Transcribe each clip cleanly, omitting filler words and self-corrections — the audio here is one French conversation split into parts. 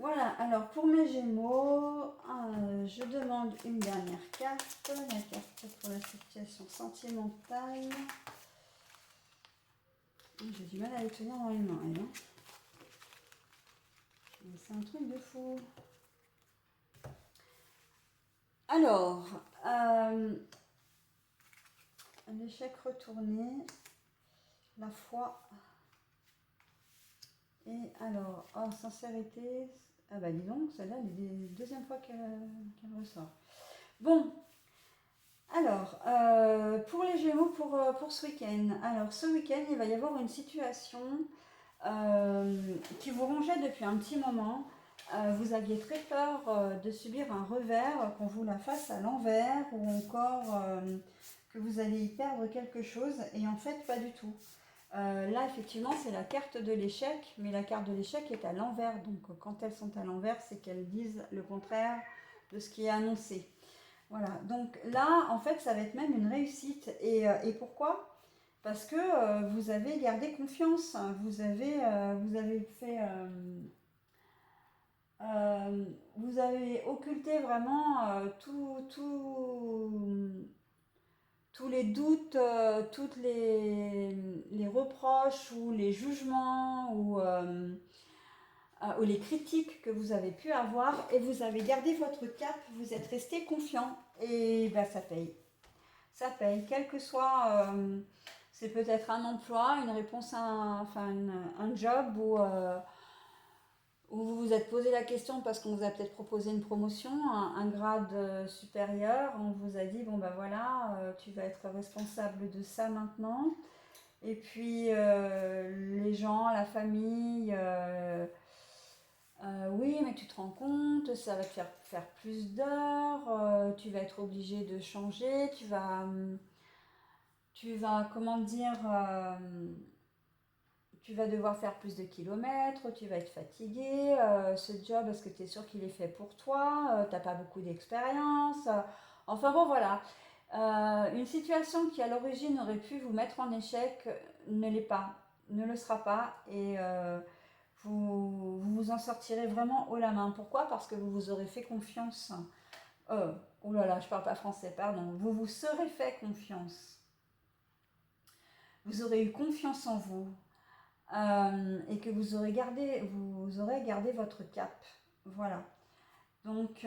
Voilà, alors pour mes Gémeaux, je demande une dernière carte, la carte pour la situation sentimentale. J'ai du mal à les tenir dans les mains, hein. C'est un truc de fou. Alors, l'échec retourné, la foi. Et alors, oh, sincérité. Ah bah dis donc, celle-là, c'est la deuxième fois qu'elle ressort. Bon, alors, pour les Gémeaux, pour ce week-end. Alors, ce week-end, il va y avoir une situation qui vous rongeait depuis un petit moment. Vous aviez très peur de subir un revers, qu'on vous la fasse à l'envers, ou encore que vous allez y perdre quelque chose, et en fait, pas du tout. Là, effectivement, c'est la carte de l'échec, mais la carte de l'échec est à l'envers. Donc, quand elles sont à l'envers, c'est qu'elles disent le contraire de ce qui est annoncé. Voilà, donc là, en fait, ça va être même une réussite. Et pourquoi? Parce que vous avez gardé confiance, vous avez fait, vous avez occulté vraiment tous les doutes, toutes les reproches ou les jugements ou les critiques que vous avez pu avoir, et vous avez gardé votre cap, vous êtes resté confiant, et ben ça paye. Ça paye, quel que soit, c'est peut-être un emploi, une réponse un job où vous vous êtes posé la question parce qu'on vous a peut-être proposé une promotion, un grade supérieur, on vous a dit, bon ben voilà, tu vas être responsable de ça maintenant. Et puis les gens, la famille, oui, mais tu te rends compte, ça va te faire plus d'heures, tu vas être obligé de changer, comment dire, tu vas devoir faire plus de kilomètres, tu vas être fatigué, ce job, est-ce que tu es sûr qu'il est fait pour toi, tu n'as pas beaucoup d'expérience, enfin bon voilà. Une situation qui à l'origine aurait pu vous mettre en échec ne l'est pas, ne le sera pas, et vous en sortirez vraiment haut la main. Pourquoi? Parce que vous vous aurez fait confiance. Oh là là, je parle pas français, pardon. Vous vous serez fait confiance. Vous aurez eu confiance en vous, et que vous aurez gardé votre cap. Voilà. Donc,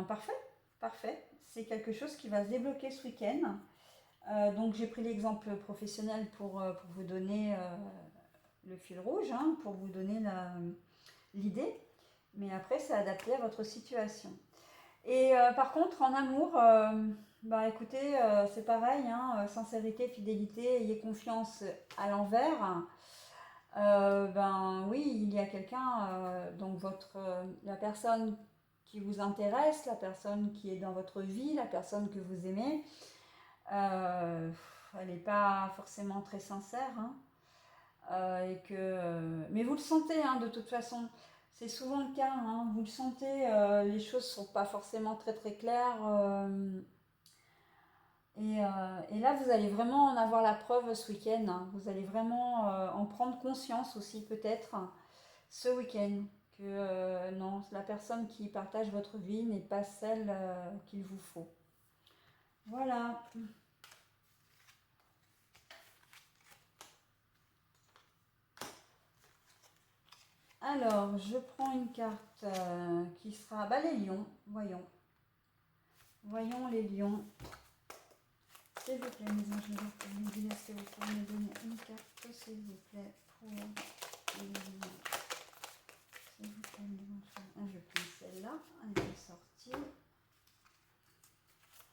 parfait, parfait. C'est quelque chose qui va se débloquer ce week-end. Donc, j'ai pris l'exemple professionnel pour vous donner le fil rouge, hein, pour vous donner l'idée. Mais après, c'est adapté à votre situation. Et par contre, en amour, écoutez, c'est pareil, hein, sincérité, fidélité, ayez confiance à l'envers. Oui, il y a quelqu'un, donc la personne qui vous intéresse, la personne qui est dans votre vie, la personne que vous aimez, elle n'est pas forcément très sincère, hein, mais vous le sentez, hein, de toute façon. C'est souvent le cas, hein, vous le sentez, les choses ne sont pas forcément très très claires. Et là, vous allez vraiment en avoir la preuve ce week-end, hein. Vous allez vraiment en prendre conscience aussi peut-être ce week-end que non, la personne qui partage votre vie n'est pas celle qu'il vous faut. Voilà. Alors, je prends une carte qui sera les lions. Voyons. Voyons les lions. S'il vous plaît, mes anges, est-ce que vous pouvez me donner une carte, s'il vous plaît, pour les lions. S'il vous plaît, mes anges. Je prends celle-là, elle est sortie.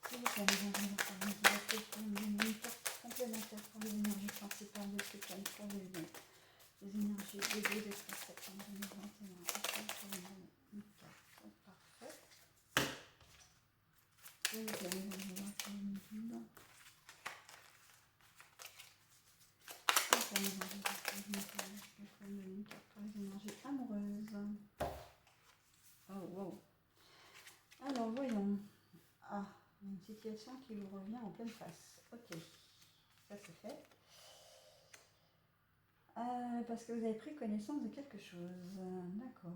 S'il vous plaît, mes anges, est-ce que vous pouvez me donner une carte complémentaire pour les énergies principales de ce thème pour les lions. Les énergies des 2 de 13 septembre 2021. Est-ce que vous pouvez me donner une carte? Parfait. S'il vous plaît, mes anges, pour les lions. Une carte pour les énergies amoureuses. Oh, wow. Alors, voyons. Ah, une situation qui vous revient en pleine face. Ok, ça c'est fait. Parce que vous avez pris connaissance de quelque chose. D'accord.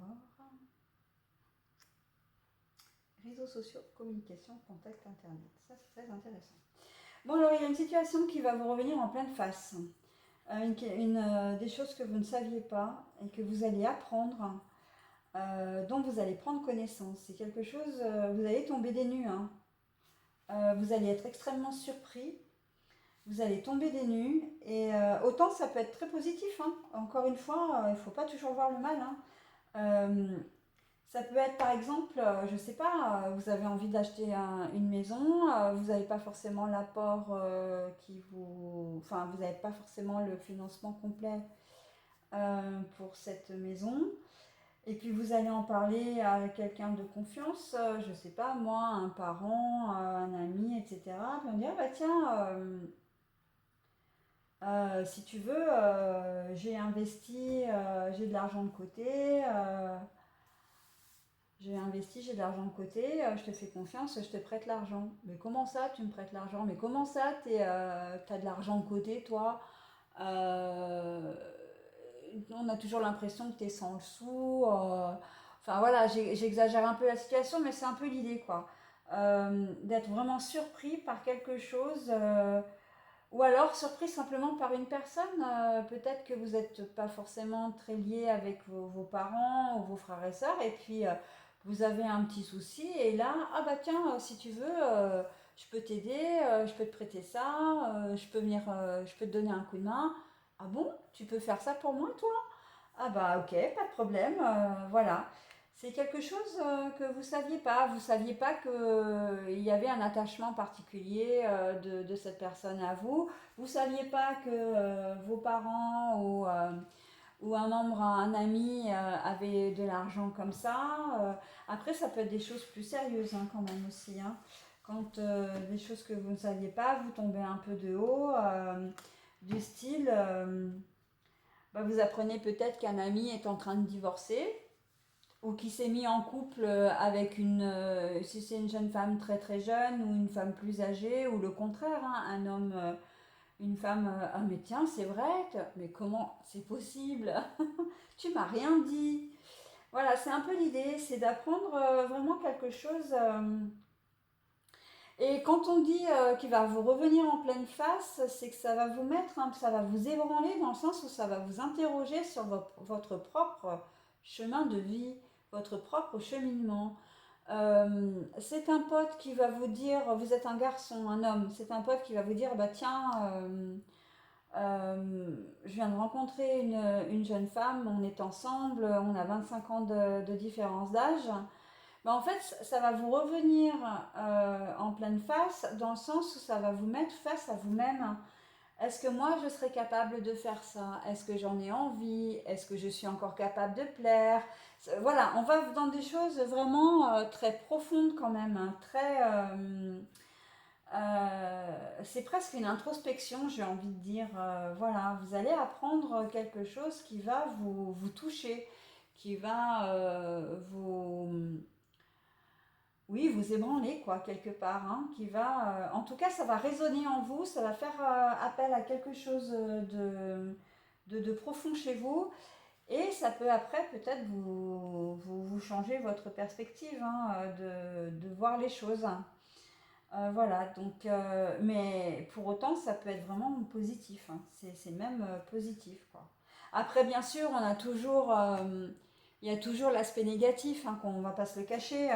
Réseaux sociaux, communication, contact, internet. Ça, c'est très intéressant. Bon, alors, il y a une situation qui va vous revenir en pleine face. Des choses que vous ne saviez pas et que vous allez apprendre, dont vous allez prendre connaissance. C'est quelque chose, vous allez tomber des nues, hein. Vous allez être extrêmement surpris, vous allez tomber des nues, et autant ça peut être très positif, hein. Encore une fois, il ne faut pas toujours voir le mal, hein. Ça peut être par exemple, je ne sais pas, vous avez envie d'acheter une maison, vous n'avez pas forcément l'apport enfin, vous n'avez pas forcément le financement complet pour cette maison. Et puis vous allez en parler à quelqu'un de confiance, je ne sais pas moi, un parent, un ami, etc. Puis on dit, ah bah tiens, si tu veux, j'ai investi, j'ai de l'argent de côté. J'ai investi, j'ai de l'argent de côté, je te fais confiance, je te prête l'argent. Mais comment ça, tu me prêtes l'argent? Mais comment ça, t'as de l'argent de côté, toi? Euh, on a toujours l'impression que t'es sans le sou. Enfin voilà, j'exagère un peu la situation, mais c'est un peu l'idée, quoi. D'être vraiment surpris par quelque chose, ou alors surpris simplement par une personne. Peut-être que vous n'êtes pas forcément très lié avec vos parents ou vos frères et sœurs, et puis vous avez un petit souci, et là, ah bah tiens, si tu veux, je peux t'aider, je peux te prêter ça, je peux te donner un coup de main. Ah bon, tu peux faire ça pour moi, toi? Ah bah ok, pas de problème, voilà. C'est quelque chose que vous saviez pas qu'il y avait un attachement particulier de cette personne à vous, vous saviez pas que vos parents ou un membre, un ami avait de l'argent comme ça. Après, ça peut être des choses plus sérieuses, hein, quand même aussi, hein. Quand des choses que vous ne saviez pas, vous tombez un peu de haut, du style... bah, vous apprenez peut-être qu'un ami est en train de divorcer ou qui s'est mis en couple avec si c'est une jeune femme très très jeune ou une femme plus âgée, ou le contraire, hein, un homme, une femme, ah mais tiens, c'est vrai, mais comment c'est possible? Tu m'as rien dit. Voilà, c'est un peu l'idée, c'est d'apprendre vraiment quelque chose. Et quand on dit qu'il va vous revenir en pleine face, c'est que ça va vous mettre, ça va vous ébranler dans le sens où ça va vous interroger sur votre propre chemin de vie, votre propre cheminement. C'est un pote qui va vous dire, vous êtes un garçon, un homme, c'est un pote qui va vous dire, bah tiens, je viens de rencontrer une jeune femme, on est ensemble, on a 25 ans de différence d'âge. Ben, en fait, ça va vous revenir en pleine face, dans le sens où ça va vous mettre face à vous-même. Est-ce que moi je serais capable de faire ça? Est-ce que j'en ai envie? Est-ce que je suis encore capable de plaire? Voilà, on va dans des choses vraiment très profondes quand même, hein, c'est presque une introspection, j'ai envie de dire. Voilà, vous allez apprendre quelque chose qui va vous toucher, qui va oui, vous ébranler, quoi, quelque part, hein, en tout cas, ça va résonner en vous, ça va faire appel à quelque chose de profond chez vous, et ça peut après peut-être vous changer votre perspective, hein, de voir les choses. Voilà, donc, mais pour autant, ça peut être vraiment positif, hein. C'est même positif, quoi. Après, bien sûr, il y a toujours l'aspect négatif, hein, qu'on ne va pas se le cacher.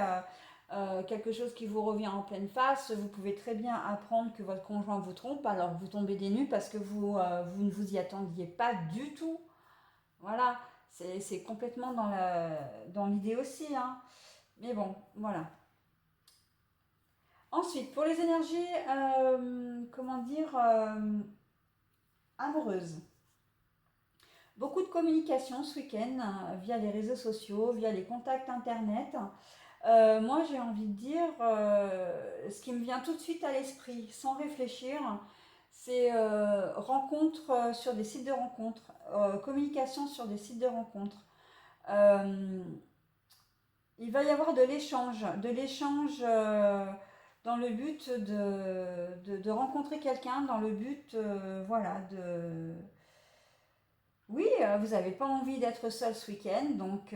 Quelque chose qui vous revient en pleine face, vous pouvez très bien apprendre que votre conjoint vous trompe, alors vous tombez des nues parce que vous ne vous y attendiez pas du tout. Voilà, c'est complètement dans l'idée aussi, hein. Mais bon, voilà. Ensuite, pour les énergies, comment dire, amoureuses. Beaucoup de communication ce week-end via les réseaux sociaux, via les contacts internet. Moi, j'ai envie de dire, ce qui me vient tout de suite à l'esprit, sans réfléchir, c'est rencontres sur des sites de rencontres, communication sur des sites de rencontres. Euh, il va y avoir de l'échange dans le but de rencontrer quelqu'un, dans le but, voilà, oui, vous n'avez pas envie d'être seul ce week-end, donc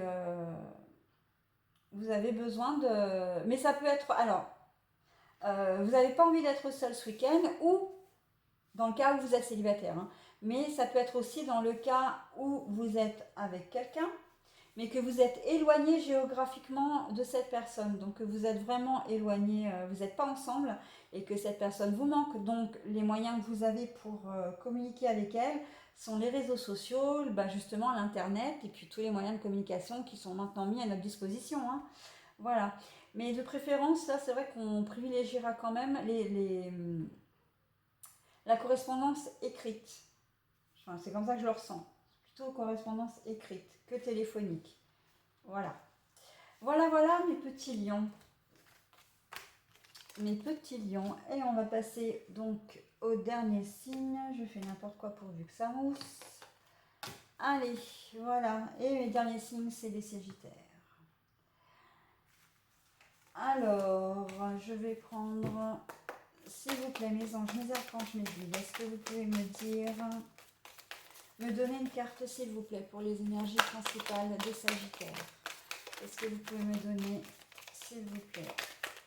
Vous avez besoin de... Mais ça peut être... Alors, vous n'avez pas envie d'être seul ce week-end ou dans le cas où vous êtes célibataire, hein. Mais ça peut être aussi dans le cas où vous êtes avec quelqu'un, mais que vous êtes éloigné géographiquement de cette personne. Donc que vous êtes vraiment éloigné, vous n'êtes pas ensemble et que cette personne vous manque. Donc les moyens que vous avez pour communiquer avec elle sont les réseaux sociaux, bah, justement l'Internet et puis tous les moyens de communication qui sont maintenant mis à notre disposition, hein. Voilà. Mais de préférence, là, c'est vrai qu'on privilégiera quand même la correspondance écrite. Enfin, c'est comme ça que je le ressens. Plutôt correspondance écrite que téléphonique. Voilà. Voilà, voilà mes petits lions. Mes petits lions. Et on va passer donc au dernier signe. Je fais n'importe quoi pourvu que ça mousse. Allez, voilà. Et mes derniers signes, c'est les Sagittaires. Alors, je vais prendre, s'il vous plaît, mes anges, mes archanges, mes guides. Est-ce que vous pouvez me dire, me donner une carte, s'il vous plaît, pour les énergies principales des Sagittaires? Est-ce que vous pouvez me donner, s'il vous plaît,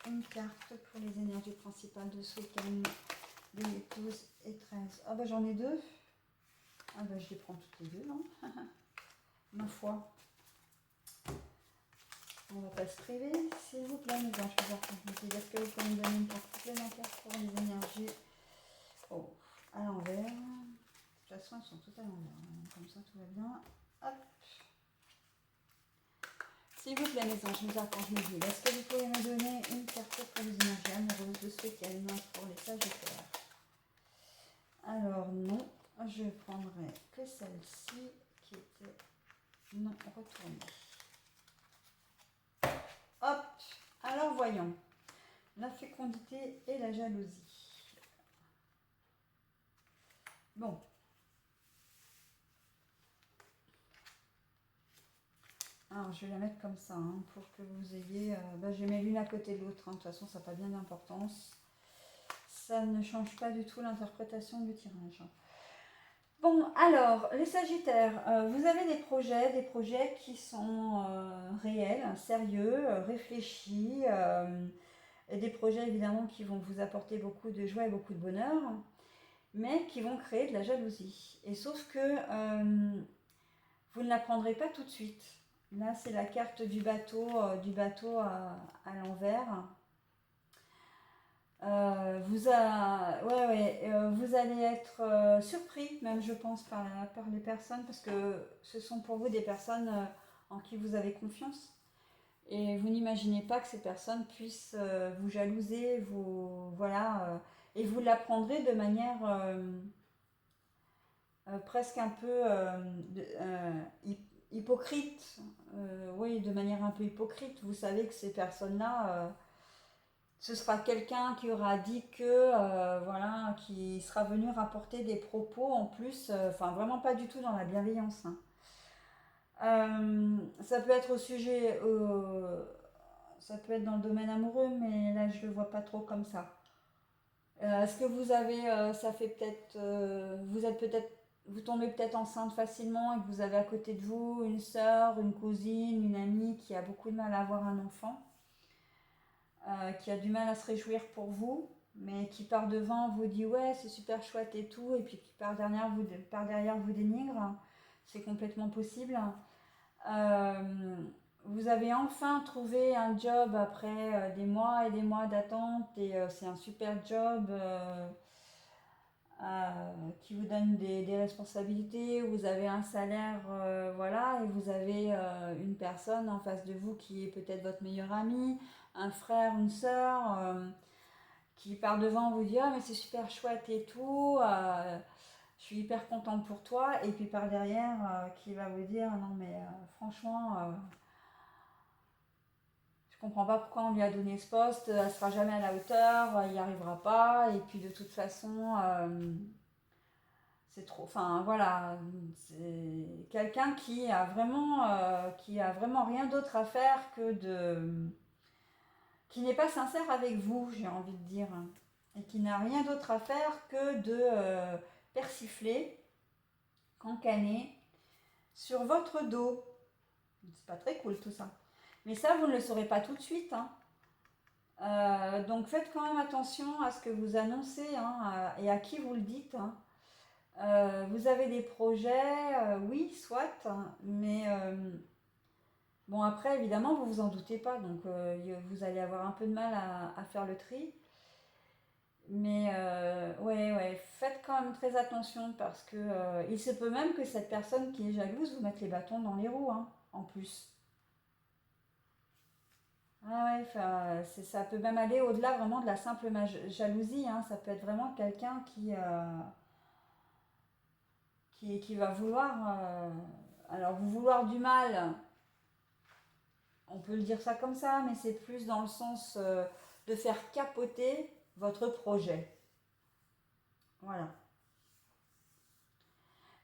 une carte pour les énergies principales de ce week-end des 12 et 13? Ah bah j'en ai deux. Ah bah je les prends toutes les deux, non? Ma foi. On va pas se priver, s'il vous plaît, mes anges, mes archanges. Est-ce que vous pouvez me donner une carte supplémentaire pour les énergies? Oh, à l'envers. De toute façon, elles sont toutes à l'envers. Comme ça, tout va bien. Hop. S'il vous plaît, mes anges, mes archanges, mes guides, est-ce que vous pouvez me donner une carte pour les énergies amoureuses de ce week-end pour les Sagittaires? Alors, non, je prendrai que celle-ci qui était non retournée. Hop, alors voyons. La fécondité et la jalousie. Bon. Alors, je vais la mettre comme ça, hein, pour que vous ayez... je mets l'une à côté de l'autre, hein. De toute façon, ça n'a pas bien d'importance. Ça ne change pas du tout l'interprétation du tirage. Bon, alors, les Sagittaires, vous avez des projets qui sont réels, sérieux, réfléchis, et des projets évidemment qui vont vous apporter beaucoup de joie et beaucoup de bonheur, mais qui vont créer de la jalousie. Et sauf que vous ne la prendrez pas tout de suite. Là, c'est la carte du bateau à l'envers. Vous allez être surpris, même je pense, par les personnes, parce que ce sont pour vous des personnes en qui vous avez confiance. Et vous n'imaginez pas que ces personnes puissent vous jalouser, et vous l'apprendrez de manière presque un peu hypocrite. Oui, de manière un peu hypocrite. Vous savez que ces personnes-là... ce sera quelqu'un qui aura dit que, qui sera venu rapporter des propos en plus, vraiment pas du tout dans la bienveillance, hein. Ça peut être au sujet, ça peut être dans le domaine amoureux, mais là je le vois pas trop comme ça. Est-ce que vous avez, ça fait peut-être, vous tombez peut-être enceinte facilement et que vous avez à côté de vous une sœur, une cousine, une amie qui a beaucoup de mal à avoir un enfant? Qui a du mal à se réjouir pour vous, mais qui par devant vous dit ouais c'est super chouette et tout, et puis qui par derrière vous dénigre, c'est complètement possible. Vous avez enfin trouvé un job après des mois et des mois d'attente, et c'est un super job qui vous donne des responsabilités, vous avez un salaire, et vous avez une personne en face de vous qui est peut-être votre meilleur ami, un frère, une sœur, qui par devant vous dit ah mais c'est super chouette et tout, je suis hyper contente pour toi, et puis par derrière qui va vous dire non mais franchement je comprends pas pourquoi on lui a donné ce poste, elle sera jamais à la hauteur, il n'y arrivera pas, et puis de toute façon c'est trop, c'est quelqu'un qui a vraiment rien d'autre à faire que qui n'est pas sincère avec vous, j'ai envie de dire, et qui n'a rien d'autre à faire que de persifler, cancaner sur votre dos. C'est pas très cool tout ça. Mais ça, vous ne le saurez pas tout de suite, hein. Donc faites quand même attention à ce que vous annoncez, hein, et à qui vous le dites, hein. Vous avez des projets, oui, soit, hein, mais bon, après, évidemment, vous vous en doutez pas, donc vous allez avoir un peu de mal à faire le tri. Mais ouais, ouais, faites quand même très attention parce que il se peut même que cette personne qui est jalouse vous mette les bâtons dans les roues, hein, en plus. Ah ouais, enfin, ça peut même aller au-delà vraiment de la simple jalousie, hein. Ça peut être vraiment quelqu'un qui va vouloir, alors vous vouloir du mal, on peut le dire ça comme ça, mais c'est plus dans le sens de faire capoter votre projet. Voilà.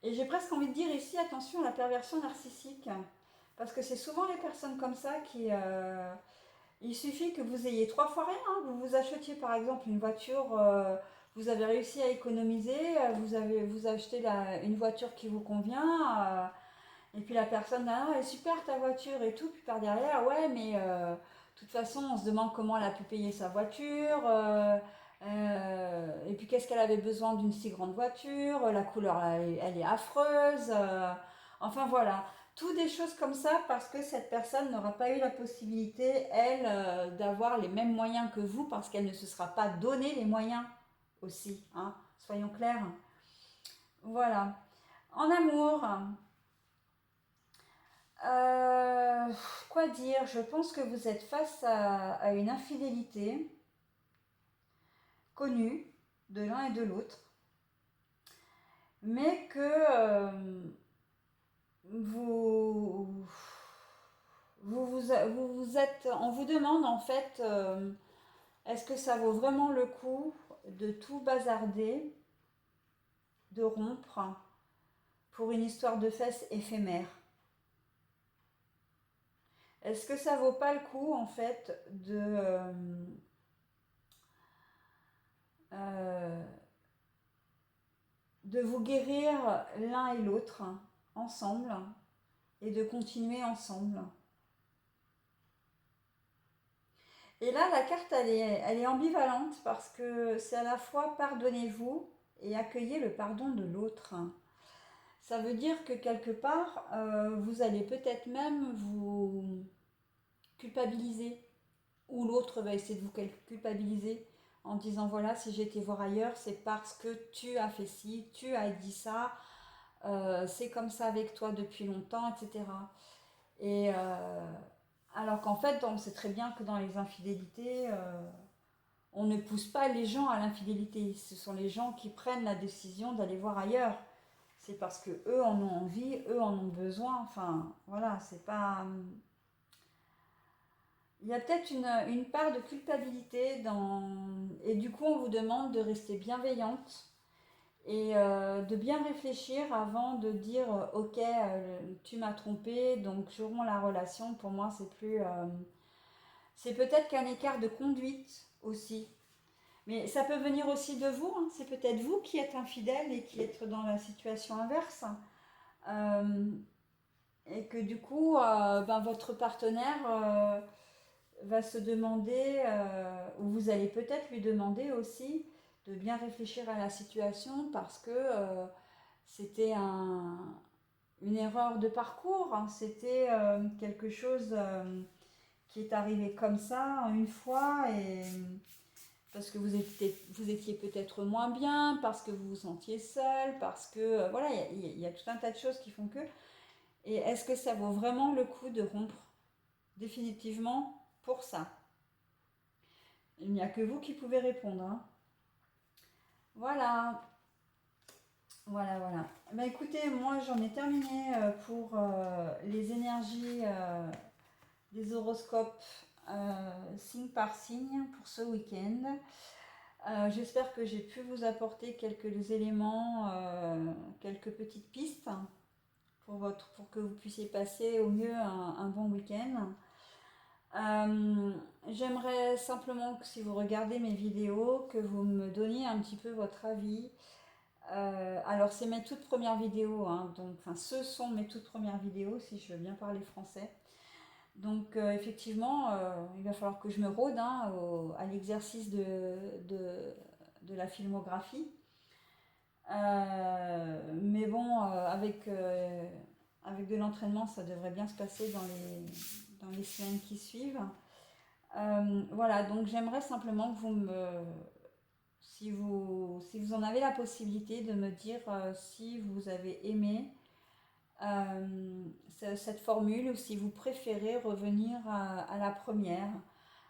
Et j'ai presque envie de dire ici, attention à la perversion narcissique. Parce que c'est souvent les personnes comme ça qui... il suffit que vous ayez trois fois rien, hein. Vous vous achetiez par exemple une voiture, vous avez réussi à économiser, vous achetez une voiture qui vous convient, et puis la personne, ah, elle est super ta voiture et tout, puis par derrière, ouais, mais de toute façon, on se demande comment elle a pu payer sa voiture, et puis qu'est-ce qu'elle avait besoin d'une si grande voiture, la couleur, elle est affreuse, enfin voilà. Tout des choses comme ça parce que cette personne n'aura pas eu la possibilité, elle, d'avoir les mêmes moyens que vous parce qu'elle ne se sera pas donné les moyens aussi, hein, soyons clairs. Voilà. En amour, euh, quoi dire? Je pense que vous êtes face à une infidélité connue de l'un et de l'autre, mais que vous, vous êtes, on vous demande en fait, est-ce que ça vaut vraiment le coup de tout bazarder, de rompre pour une histoire de fesses éphémère? Est-ce que ça vaut pas le coup en fait euh, de vous guérir l'un et l'autre ensemble et de continuer ensemble? Et là, la carte, elle est ambivalente parce que c'est à la fois pardonnez-vous et accueillez le pardon de l'autre. Ça veut dire que quelque part, vous allez peut-être même vous culpabiliser ou l'autre va essayer de vous culpabiliser en disant voilà, si j'ai été voir ailleurs, c'est parce que tu as fait ci, tu as dit ça, c'est comme ça avec toi depuis longtemps, etc. Et alors qu'en fait, on sait très bien que dans les infidélités, on ne pousse pas les gens à l'infidélité. Ce sont les gens qui prennent la décision d'aller voir ailleurs. C'est parce que eux en ont envie, eux en ont besoin. Enfin, voilà, c'est pas. Il y a peut-être une part de culpabilité dans. Et du coup, on vous demande de rester bienveillante et de bien réfléchir avant de dire ok, tu m'as trompé, donc je romps la relation. Pour moi, c'est plus. C'est peut-être qu'un écart de conduite aussi. Mais ça peut venir aussi de vous, hein. C'est peut-être vous qui êtes infidèle et qui êtes dans la situation inverse. Euh, et que du coup, ben, votre partenaire va se demander, ou vous allez peut-être lui demander aussi de bien réfléchir à la situation parce que c'était une erreur de parcours, hein. C'était quelque chose qui est arrivé comme ça une fois et parce que vous étiez peut-être moins bien, parce que vous vous sentiez seul, parce que voilà, il y a tout un tas de choses qui font que. Et est-ce que ça vaut vraiment le coup de rompre définitivement pour ça? Il n'y a que vous qui pouvez répondre, hein. Voilà, voilà, voilà. Bah écoutez, moi j'en ai terminé pour les énergies des horoscopes signe par signe pour ce week-end. J'espère que j'ai pu vous apporter quelques éléments, quelques petites pistes pour que vous puissiez passer au mieux un bon week-end. J'aimerais simplement que si vous regardez mes vidéos, que vous me donniez un petit peu votre avis. Alors c'est mes toutes premières vidéos, hein, donc, enfin ce sont mes toutes premières vidéos si je veux bien parler français. Donc effectivement, il va falloir que je me rôde hein, à l'exercice de la filmographie. Mais bon, avec de l'entraînement, ça devrait bien se passer dans les semaines qui suivent. Voilà, donc j'aimerais simplement que si vous en avez la possibilité, de me dire si vous avez aimé cette formule ou si vous préférez revenir à la première,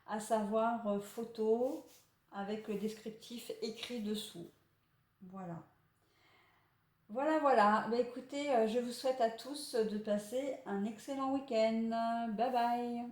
à savoir photo avec le descriptif écrit dessous. Voilà. Voilà, voilà. Bah, écoutez, je vous souhaite à tous de passer un excellent week-end. Bye bye.